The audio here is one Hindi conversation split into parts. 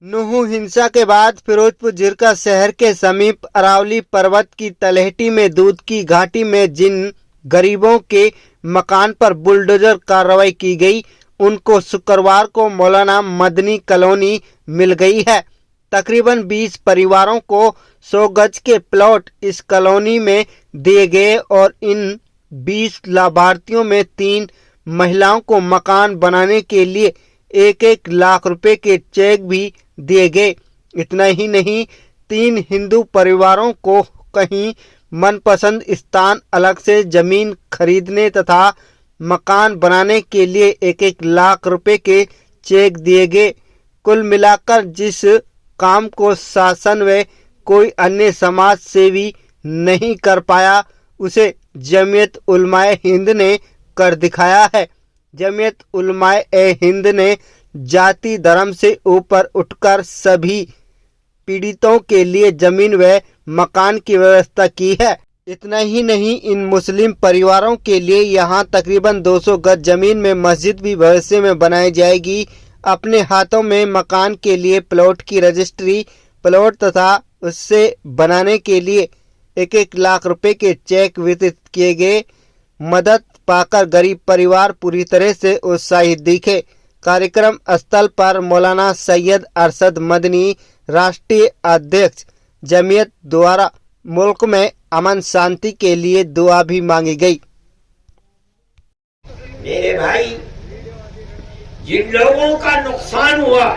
नुहू हिंसा के बाद फिरोजपुर जिरका शहर के समीप अरावली पर्वत की तलहटी में दूध की घाटी में जिन गरीबों के मकान पर बुलडोजर कार्रवाई की गई, उनको शुक्रवार को मौलाना मदनी कॉलोनी मिल गई है। तकरीबन 20 परिवारों को 100 गज के प्लॉट इस कॉलोनी में दिए गए और इन 20 लाभार्थियों में 3 महिलाओं को मकान बनाने के लिए 1-1 लाख रुपए के चेक भी दिए गए। इतना ही नहीं, 3 हिंदू परिवारों को कहीं मनपसंद स्थान अलग से जमीन खरीदने तथा मकान बनाने के लिए 1-1 लाख रुपए के चेक दिए गए। कुल मिलाकर जिस काम को शासन व कोई अन्य समाज सेवी नहीं कर पाया, उसे जमीयत उलमाए हिंद ने कर दिखाया है। जमीयत उलमाए हिंद ने जाति धर्म से ऊपर उठकर सभी पीड़ितों के लिए जमीन व मकान की व्यवस्था की है। इतना ही नहीं, इन मुस्लिम परिवारों के लिए यहाँ तकरीबन 200 गज जमीन में मस्जिद भी भविष्य में बनाई जाएगी। अपने हाथों में मकान के लिए प्लॉट की रजिस्ट्री, प्लॉट तथा उससे बनाने के लिए 1-1 लाख रुपए के चेक वितरित किए गए। मदद पाकर गरीब परिवार पूरी तरह से उत्साहित दिखे। कार्यक्रम स्थल पर मौलाना सैयद अरशद मदनी, राष्ट्रीय अध्यक्ष जमीयत द्वारा मुल्क में अमन शांति के लिए दुआ भी मांगी गई। मेरे भाई, जिन लोगों का नुकसान हुआ,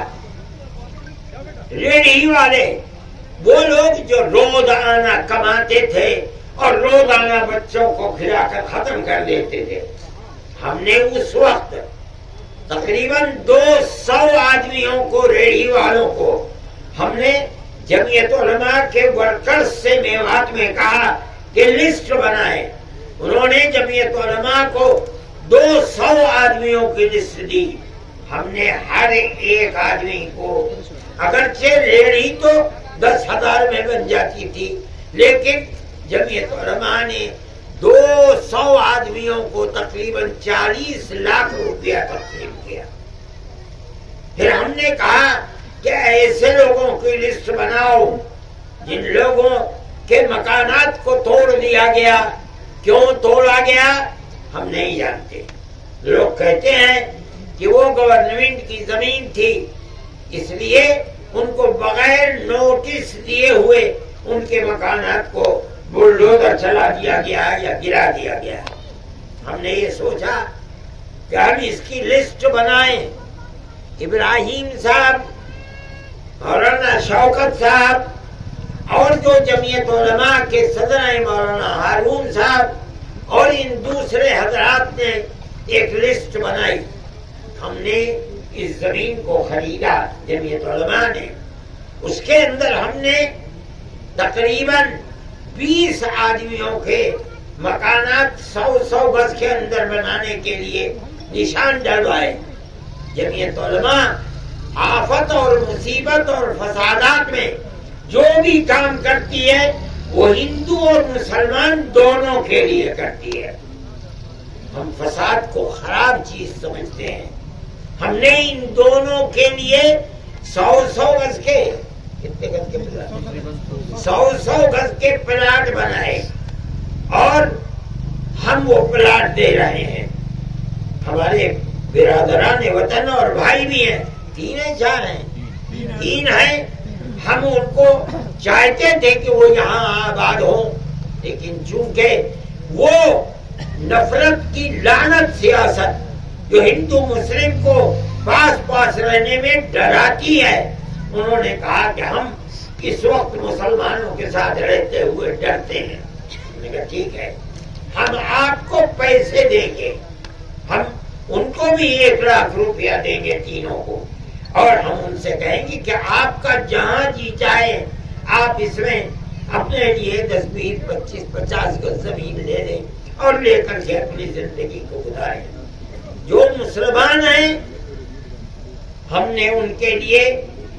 रेहड़ी वाले, वो लोग जो रोजाना कमाते थे और रोजाना बच्चों को खिलाकर खत्म कर देते थे, हमने उस वक्त तकरीबन 200 आदमियों को, रेहड़ी वालों को, हमने जमीयत उलमा के वर्कर्स से मेवात में कहा कि लिस्ट बनाए। उन्होंने जमीयत उलमा को 200 आदमियों की लिस्ट दी। हमने हर एक आदमी को, अगरचे रेहड़ी तो 10,000 में बन जाती थी, लेकिन जमीयत उलमा ने 200 आदमियों को तकरीबन 40 लाख रुपया तकसीम किया। फिर हमने कहा कि ऐसे लोगों की लिस्ट बनाओ जिन लोगों के मकानात को तोड़ दिया गया। क्यों तोड़ा गया हम नहीं जानते। लोग कहते हैं कि वो गवर्नमेंट की जमीन थी, इसलिए उनको बगैर नोटिस दिए हुए उनके मकानात को बुलडोजर चला दिया गया या गिरा दिया गया। हमने ये सोचा कि हम इसकी लिस्ट बनाएं। इब्राहिम साहब, मौलाना शौकत साहब और जो जमीयत उलमा के सदर हैं मौलाना हारून साहब और इन दूसरे हजरात ने एक लिस्ट बनाई। हमने इस जमीन को खरीदा जमीयत उलमा ने। उसके अंदर हमने तकरीबन 20 आदमियों के मकानात 100-100 गज के अंदर बनाने के लिए निशान डलवाए। जमीयत उलमा आफत और मुसीबत और फसादात में जो भी काम करती है वो हिंदू और मुसलमान दोनों के लिए करती है। हम फसाद को खराब चीज समझते हैं। हमने इन दोनों के लिए 100-100 गज के, कितने गज के प्लाट, 100-100 गज के प्लाट बनाए और हम वो प्लाट दे रहे हैं। हमारे बिरादरान वतन और भाई भी हैं, 3 हैं। हम उनको चाहते थे कि वो यहाँ आबाद हो, लेकिन चूंकि वो नफरत की लानत सियासत जो हिंदू मुस्लिम को पास रहने में डराती है, उन्होंने कहा कि हम इस वक्त मुसलमानों के साथ रहते हुए डरते हैं। हमने कहा ठीक है, हम आपको पैसे देंगे, हम उनको भी 1 लाख रुपया देंगे तीनों को, और हम उनसे कहेंगे कि आपका जहां जी चाहे आप इसमें अपने लिए 10, 20, 25, 50 गज जमीन ले लें और लेकर के अपनी जिंदगी को गुजारें। जो मुसलमान हैं, हमने उनके लिए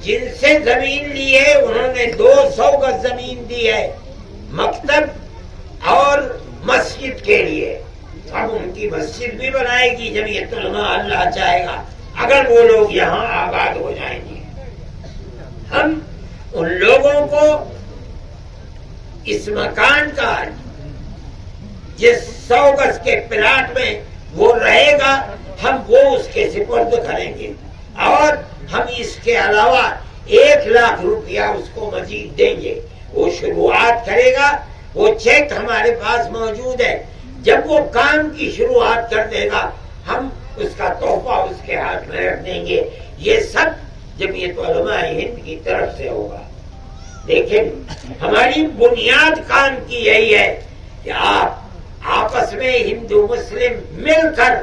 जिनसे जमीन ली है उन्होंने 200 गज जमीन दी है मकतब और मस्जिद के लिए। अब उनकी मस्जिद भी बनाएगी जमीयत उलमा, अल्लाह चाहेगा, अगर वो लोग यहाँ आबाद हो जाएंगे। हम उन लोगों को इस मकान का जिस 100 गज के प्लाट में वो रहेगा, हम वो उसके सुपुर्द करेंगे और हम इसके अलावा 1 लाख रुपया उसको मजीद देंगे। वो शुरुआत करेगा, वो चेक हमारे पास मौजूद है। जब वो काम की शुरुआत कर देगा, हम उसका तोहफा उसके हाथ में रख देंगे। ये सब जमीयत उलमा हिंद की तरफ से होगा। लेकिन हमारी बुनियाद काम की यही है कि आप आपस में हिंदू मुस्लिम मिलकर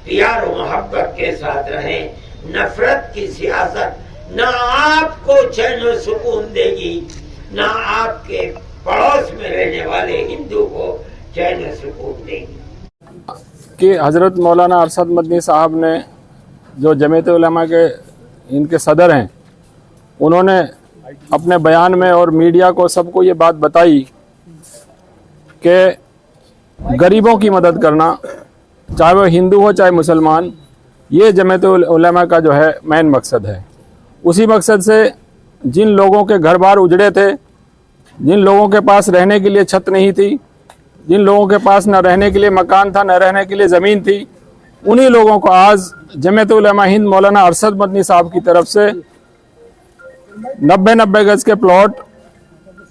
प्यार और मोहब्बत के साथ रहें। नफरत की सियासत ना आपको चैन और सुकून देगी, ना आपके पड़ोस में रहने वाले हिंदू को चैन और सुकून देगी। कि हज़रत मौलाना अरशद मदनी साहब ने, जो जमीयत उलमा के इनके सदर हैं, उन्होंने अपने बयान में और मीडिया को सबको ये बात बताई कि गरीबों की मदद करना, चाहे वो हिंदू हो चाहे मुसलमान, ये जमीयत उलमा का जो है मेन मकसद है। उसी मकसद से जिन लोगों के घर बार उजड़े थे, जिन लोगों के पास रहने के लिए छत नहीं थी, जिन लोगों के पास न रहने के लिए मकान था, न रहने के लिए ज़मीन थी, उन्हीं लोगों को आज जमीयत उलमा हिंद मौलाना अरशद मदनी साहब की तरफ से 90 गज के प्लॉट,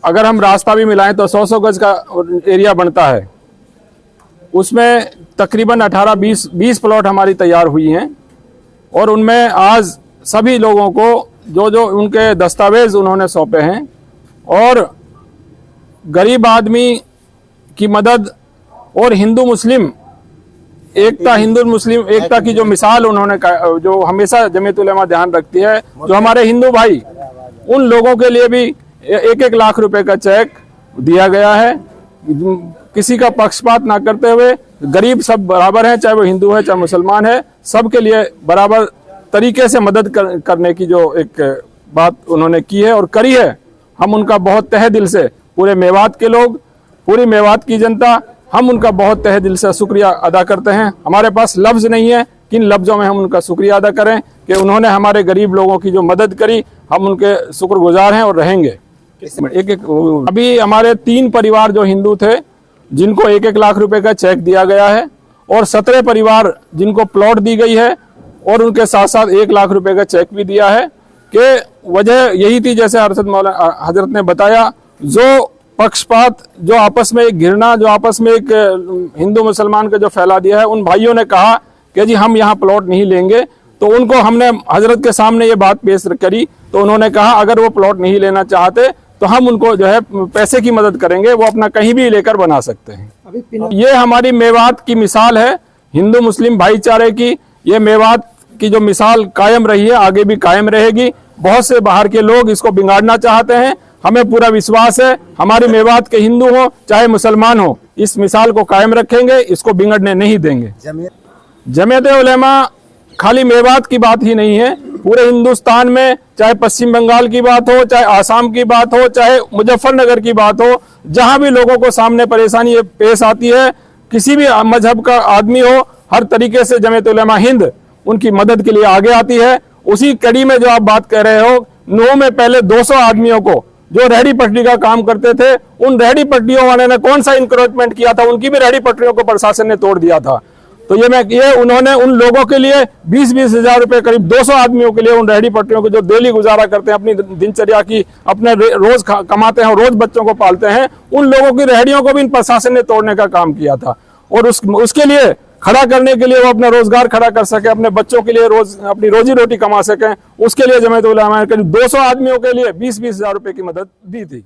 अगर हम रास्ता भी मिलाएं तो 100 गज का एरिया बनता है। उसमें तकरीबन 18-20 प्लॉट हमारी तैयार हुई हैं और उनमें आज सभी लोगों को जो उनके दस्तावेज उन्होंने सौंपे हैं और गरीब आदमी की मदद और हिंदू मुस्लिम एकता की जो मिसाल उन्होंने, जो हमेशा जमीयत उलमा ध्यान रखती है, जो हमारे हिंदू भाई, उन लोगों के लिए भी 1-1 लाख रुपए का चेक दिया गया है। किसी का पक्षपात ना करते हुए, गरीब सब बराबर हैं, चाहे वो हिंदू है चाहे मुसलमान है, सबके लिए बराबर तरीके से मदद करने की जो एक बात उन्होंने की है और करी है। हम उनका बहुत तहे दिल से, पूरे मेवात के लोग, पूरी मेवात की जनता, हम उनका बहुत तहे दिल से शुक्रिया अदा करते हैं। हमारे पास लफ्ज़ नहीं है, किन लफ्ज़ों में हम उनका शुक्रिया अदा करें कि उन्होंने हमारे गरीब लोगों की जो मदद करी, हम उनके शुक्रगुजार हैं और रहेंगे। अभी हमारे 3 परिवार जो हिंदू थे, जिनको 1-1 लाख रुपए का चेक दिया गया है और 17 परिवार जिनको प्लॉट दी गई है और उनके साथ साथ 1 लाख रुपए का चेक भी दिया है। कि वजह यही थी, जैसे हजरत ने बताया, जो पक्षपात, जो आपस में एक घृणा, जो आपस में एक हिंदू मुसलमान का जो फैला दिया है, उन भाइयों ने कहा कि जी हम यहाँ प्लॉट नहीं लेंगे। तो उनको हमने हजरत के सामने ये बात पेश करी, तो उन्होंने कहा अगर वो प्लॉट नहीं लेना चाहते तो हम उनको जो है पैसे की मदद करेंगे, वो अपना कहीं भी लेकर बना सकते हैं। ये हमारी मेवात की मिसाल है, हिंदू मुस्लिम भाईचारे की। ये मेवात की जो मिसाल कायम रही है, आगे भी कायम रहेगी। बहुत से बाहर के लोग इसको बिगाड़ना चाहते हैं, हमें पूरा विश्वास है हमारे मेवात के हिंदू हो चाहे मुसलमान हो, इस मिसाल को कायम रखेंगे, इसको बिगड़ने नहीं देंगे। जमीयत उलमा खाली मेवात की बात ही नहीं है, पूरे हिंदुस्तान में, चाहे पश्चिम बंगाल की बात हो, चाहे आसाम की बात हो, चाहे मुजफ्फरनगर की बात हो, जहां भी लोगों को सामने परेशानी पेश आती है, किसी भी मजहब का आदमी हो, हर तरीके से जमीयत उलमा हिंद उनकी मदद के लिए आगे आती है। उसी कड़ी में जो आप बात कर रहे हो, नूह में पहले 200 आदमियों को जो रेहड़ी पटरी का काम करते थे, उन रेहड़ी पटरियों वाले ने कौन सा इंक्रोचमेंट किया था, उनकी भी रेहड़ी पटरियों को प्रशासन ने तोड़ दिया था। तो ये उन्होंने उन लोगों के लिए 20-20 हजार रुपए, करीब 200 आदमियों के लिए, उन रेहड़ी पटरियों को जो डेली गुजारा करते हैं, अपनी दिनचर्या की, अपने रोज कमाते हैं, रोज बच्चों को पालते हैं, उन लोगों की रेहड़ियों को भी इन प्रशासन ने तोड़ने का काम किया था। और उसके लिए खड़ा करने के लिए, वो अपना रोजगार खड़ा कर सके, अपने बच्चों के लिए अपनी रोजी रोटी कमा सकें, उसके लिए जमीयत उलमा ने करीब 200 आदमियों के लिए 20-20 हजार रुपए की मदद दी थी।